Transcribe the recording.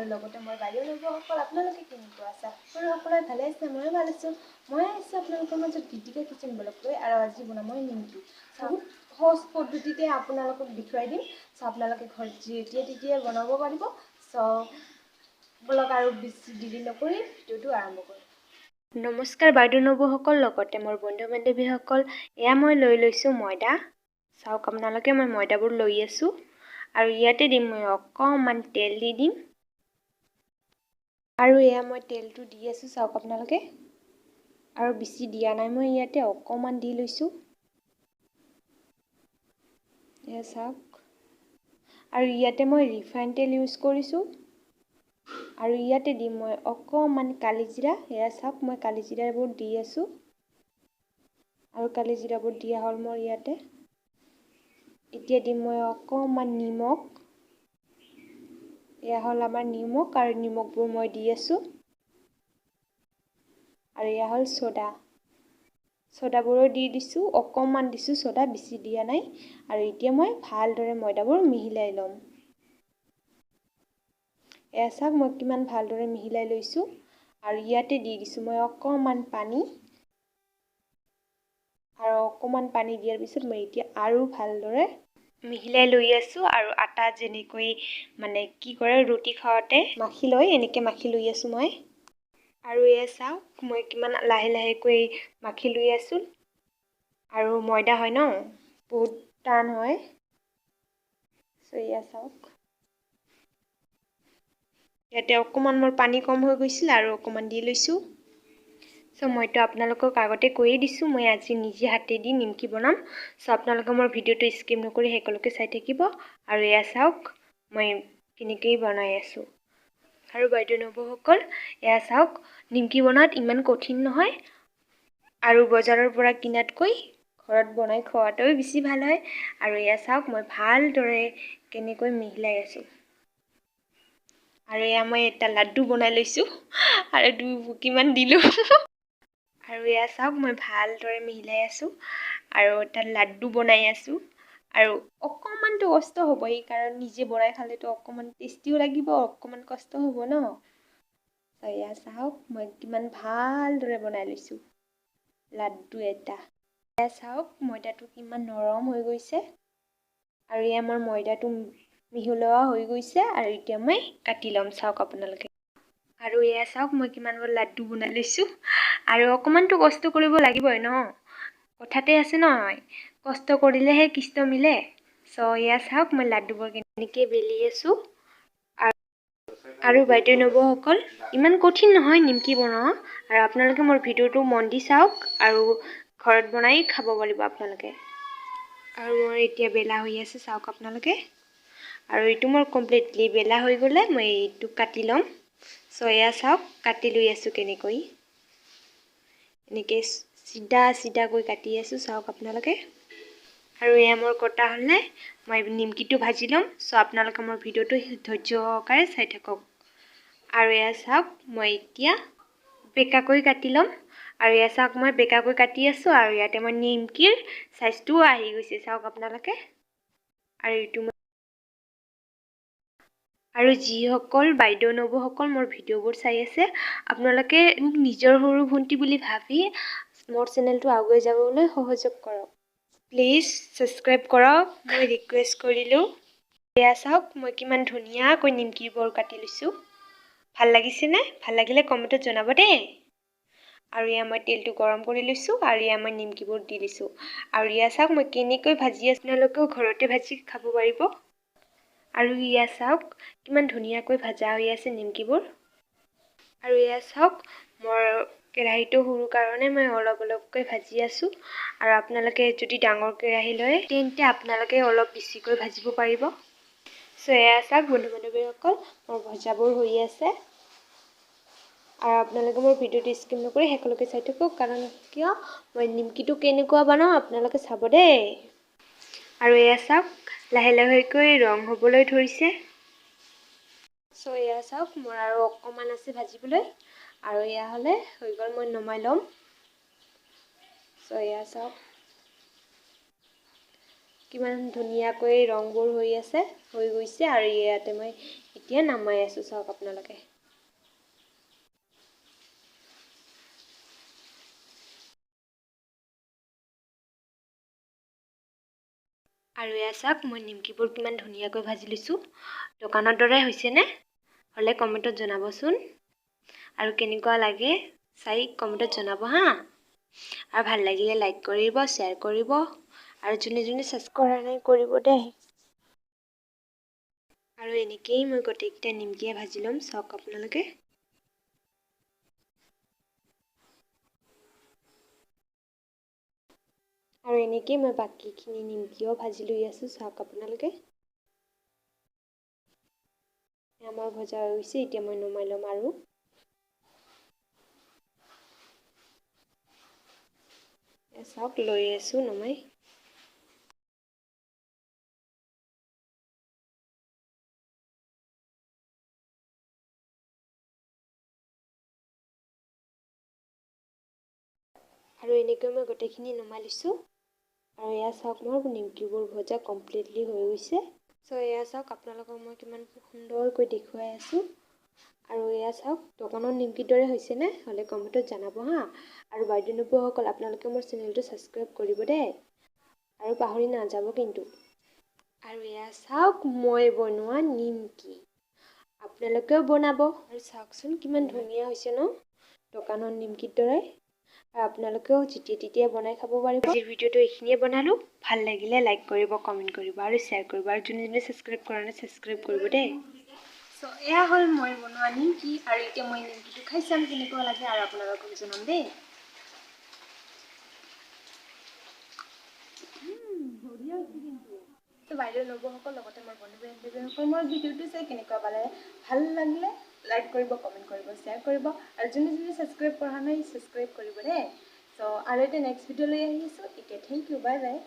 আৰু লগতে মই বাইদেউ নবৌসকল আপোনালোকে কেনেকুৱা আছে? সকলোৱে ভালে আছে, ময়ো ভাল আছোঁ। মই আহিছোঁ আপোনালোকৰ মাজত গীতিকা কিচেন ব্লগ লৈ, আৰু আজি বনাম মই নিমকি। বহুত সহজ পদ্ধতিতে আপোনালোকক দেখুৱাই দিম। আপোনালোকে ঘৰত যেতিয়া তেতিয়াই বনাব পাৰিব। ব্লগ আৰু বেছি দেৰি নকৰি ভিডিঅ'টো আৰম্ভ কৰোঁ। নমস্কাৰ বাইদেউ নবৌসকল, লগতে মোৰ বন্ধু বান্ধৱীসকল। এয়া মই লৈ লৈছোঁ ময়দা। চাওক আপোনালোকে, মই ময়দাবোৰ লৈ আছোঁ আৰু ইয়াতে দিম মই অকণমান তেল দি দিম। আৰু এয়া মই তেলটো দি আছোঁ, চাওক আপোনালোকে। আৰু বেছি দিয়া নাই, মই ইয়াতে অকণমান দি লৈছোঁ। এয়া চাওক। আৰু ইয়াতে মই ৰিফাইন তেল ইউজ কৰিছোঁ। আৰু ইয়াতে দিম মই অকণমান কালি জিৰা। এয়া চাওক, মই কালি জিৰাবোৰ দি আছোঁ। আৰু কালি জিৰাবোৰ দিয়া হ'ল মোৰ ইয়াতে। এতিয়া দিম মই অকণমান নিমখ। এয়া হ'ল আমাৰ নিমখ, আৰু নিমখবোৰ মই দি আছোঁ। আৰু এয়া হ'ল ছ'ডা। ছ'ডাবোৰো দি দিছোঁ, অকণমান দিছোঁ ছ'ডা, বেছি দিয়া নাই। আৰু এতিয়া মই ভালদৰে ময়দাবোৰ মিহলাই ল'ম। এয়া চাওক, মই কিমান ভালদৰে মিহলাই লৈছোঁ। আৰু ইয়াতে দি দিছোঁ মই অকণমান পানী। আৰু অকণমান পানী দিয়াৰ পিছত মই এতিয়া আৰু ভালদৰে মিহলাই লৈ আছোঁ। আৰু আটা যেনেকৈ কি কৰে, ৰুটি খাওঁতে মাখি লয়, এনেকৈ মাখি লৈ আছোঁ মই। আৰু এয়া চাওক, মই কিমান লাহে লাহেকৈ মাখি লৈ আছোঁ। আৰু ময়দা হয় ন, বহুত টান হয়। এয়া চাওক, ইয়াতে অকণমান মোৰ পানী কম হৈ গৈছিল আৰু অকণমান দি লৈছোঁ। মইতো আপোনালোকক আগতে কৈয়ে দিছোঁ, মই আজি নিজে হাতেদি নিমকি বনাম। আপোনালোকে মোৰ ভিডিঅ'টো স্কিপ নকৰি সকলোকে চাই থাকিব। আৰু এয়া চাওক, মই কেনেকৈ বনাই আছোঁ। আৰু বাইদেউ নবৌসকল, এয়া চাওক, নিমকি বনোৱাত ইমান কঠিন নহয়। আৰু বজাৰৰ পৰা কিনাতকৈ ঘৰত বনাই খোৱাটোৱে বেছি ভাল হয়। আৰু এয়া চাওক, মই ভালদৰে কেনেকৈ মিহলাই আছোঁ। আৰু এয়া মই এটা লাড্ডু বনাই লৈছোঁ। আৰু কিমান দিলোঁ। আৰু এয়া চাওক, মই ভালদৰে মিহলাই আছোঁ আৰু এটা লাড্ডু বনাই আছোঁ। আৰু অকণমানতো কষ্ট হ'বই, কাৰণ নিজে বনাই খালেতো অকণমান টেষ্টিও লাগিব, অকণমান কষ্ট হ'ব ন। এয়া চাওক, মই কিমান ভালদৰে বনাই লৈছোঁ লাড্ডু এটা। এয়া চাওক, ময়দাটো কিমান নৰম হৈ গৈছে। আৰু এয়া মোৰ ময়দাটো মিহলোৱা হৈ গৈছে। আৰু এতিয়া মই কাটি ল'ম, চাওক আপোনালোকে। আৰু এয়া চাওক, মই কিমানবোৰ লাড্ডু বনাই লৈছোঁ। আৰু অকণমানতো কষ্ট কৰিব লাগিবই ন, কথাতে আছে নহয়, কষ্ট কৰিলেহে কৃষ্ট মিলে। এয়া চাওক, মই লাড্ডুবোৰ কেনেকৈ বেলি আছোঁ। আৰু বাইদেউ নবৌসকল, ইমান কঠিন নহয় নিমকি বনোৱা। আৰু আপোনালোকে মোৰ ভিডিঅ'টো মন দি চাওক, আৰু ঘৰত বনাই খাব পাৰিব আপোনালোকে। আৰু মোৰ এতিয়া বেলা হৈ আছে, চাওক আপোনালোকে। আৰু এইটো মোৰ কমপ্লিটলি বেলা হৈ গ'লে মই এইটো কাটি ল'ম। এয়া চাওক, কাটি লৈ আছোঁ কেনেকৈ। এনেকৈ চিধা চিধাকৈ কাটি আছোঁ, চাওক আপোনালোকে। আৰু এয়া মোৰ কটা হ'লে মই নিমকিটো ভাজি ল'ম। আপোনালোকে মোৰ ভিডিঅ'টো ধৈৰ্য সহকাৰে চাই থাকক। আৰু এয়া চাওক, মই এতিয়া বেকাকৈ কাটি ল'ম। আৰু এয়া চাওক, মই বেকাকৈ কাটি আছোঁ। আৰু ইয়াতে মই নিমকিৰ চাইজটোও আহি গৈছে, চাওক আপোনালোকে। আৰু এইটো আৰু যিসকল বাইদেউ নবৌসকল মোৰ ভিডিঅ'বোৰ চাই আছে, আপোনালোকে মোক নিজৰ সৰু ভণ্টি বুলি ভাবি মোৰ চেনেলটো আগুৱাই যাবলৈ সহযোগ কৰক। প্লিজ ছাবস্ক্ৰাইব কৰক, মই ৰিকুৱেষ্ট কৰিলোঁ। এয়া চাওক, মই কিমান ধুনীয়াকৈ নিমকিবোৰ কাটি লৈছোঁ। ভাল লাগিছেনে? ভাল লাগিলে কমেণ্টত জনাব দেই। আৰু এয়া মই তেলটো গৰম কৰি লৈছোঁ। আৰু এয়া মই নিমকিবোৰ দি দিছোঁ। আৰু এয়া চাওক, মই কেনেকৈ ভাজি আছোঁ, আপোনালোকেও ঘৰতে ভাজি খাব পাৰিব। আৰু এয়া চাওক, কিমান ধুনীয়াকৈ ভাজা হৈ আছে নিমকিবোৰ। আৰু এয়া চাওক, মোৰ কেৰাহীটো সৰু কাৰণে মই অলপ অলপকৈ ভাজি আছোঁ। আৰু আপোনালোকে যদি ডাঙৰ কেৰাহী লয়, তেন্তে আপোনালোকে অলপ বেছিকৈ ভাজিব পাৰিব। এয়া চাওক বন্ধু বান্ধৱীসকল, মোৰ ভজাবোৰ হৈ আছে। আৰু আপোনালোকে মোৰ ভিডিঅ'টো স্কিপ নকৰি সকলোকে চাই থাকক, কাৰণ কিয় মই নিমকিটো কেনেকুৱা বনাওঁ আপোনালোকে চাব দেই। আৰু এয়া চাওক, লাহে লাহেকৈ ৰং হ'বলৈ ধৰিছে। এয়া চাওক, মোৰ আৰু অকণমান আছে ভাজিবলৈ। আৰু এয়া হ'লে হৈ গ'ল, মই নমাই ল'ম। এয়া চাওক, কিমান ধুনীয়াকৈ ৰংবোৰ হৈ গৈছে। আৰু ইয়াতে মই এতিয়া নামাই আছোঁ চাওক আপোনালোকে। আৰু এয়া চাওক মই নিমকিবোৰ কিমান ধুনীয়াকৈ ভাজি লৈছোঁ। দোকানৰ দৰে হৈছেনে? হ'লে কমেণ্টত জনাবচোন। আৰু কেনেকুৱা লাগে চাই কমেণ্টত জনাব হা। আৰু ভাল লাগিলে লাইক কৰিব, শ্বেয়াৰ কৰিব, আৰু যোনে ছাবস্ক্ৰাইব কৰা নাই কৰিব দেই। আৰু এনেকেই মই গোটেইকেইটা নিমকিয়ে ভাজি ল'ম চাওক আপোনালোকে। আৰু এনেকেই মই বাকীখিনি নিমকিও ভাজি লৈ আছোঁ চাওক আপোনালোকে। আমাৰ ভজা হৈ গৈছে, এতিয়া মই নমাই ল'ম আৰু। চাওক লৈ আছোঁ নমাই। আৰু এনেকৈ মই গোটেইখিনি নমাই লৈছোঁ। আৰু এয়া চাওক মোৰ নিমকিবোৰ ভজা কমপ্লিটলি হৈ গৈছে। চ' এয়া চাওক আপোনালোকক মই কিমান সুন্দৰকৈ দেখুৱাই আছোঁ। আৰু এয়া চাওক দোকানৰ নিমকিৰ দৰে হৈছেনে? হ'লে কমেণ্টত জনাব হা। আৰু বাইদেউ নবৌসকল আপোনালোকে মোৰ চেনেলটো ছাবস্ক্ৰাইব কৰিব দেই। আৰু পাহৰি নাযাব কিন্তু। আৰু এয়া চাওক মই বনোৱা নিমকি। আপোনালোকেও বনাব। আৰু চাওকচোন কিমান ধুনীয়া হৈছে ন? দোকানৰ নিমকিৰ দৰে। আৰু আপোনালোকেও যেতিয়া তেতিয়াই বনাই খাব পাৰিব। আজিৰ ভিডিঅ'টো এইখিনিয়ে বনালোঁ। ভাল লাগিলে লাইক কৰিব, কমেণ্ট কৰিব, আৰু শ্বেয়াৰ কৰিব। আৰু যোনে ছাবস্ক্ৰাইব কৰা নাই ছাবস্ক্ৰাইব কৰিব দেই। চ' এয়া হ'ল মই বনোৱা নিমকি। আৰু এতিয়া মই নিমকিটো খাই চাম কেনেকুৱা লাগে, আৰু আপোনালোকক জনাম দেই। বঢ়িয়া হৈছে কিন্তু। ত' বাইদেউ নবৌসকল লগতে মই বন্ধু-বান্ধৱীসকল মোৰ ভিডিঅ'টো চাই কেনেকুৱা পালে, ভাল লাগিলে লাইক কৰিব, কমেণ্ট কৰিব, শ্বেয়াৰ কৰিব, আৰু যোনে ছাবস্ক্ৰাইব কৰা নাই ছাবস্ক্ৰাইব কৰিব দেই। চ' আৰু এতিয়া নেক্সট ভিডিঅ' লৈ আহিছোঁ। এতিয়া থেংক ইউ, বাই বাই।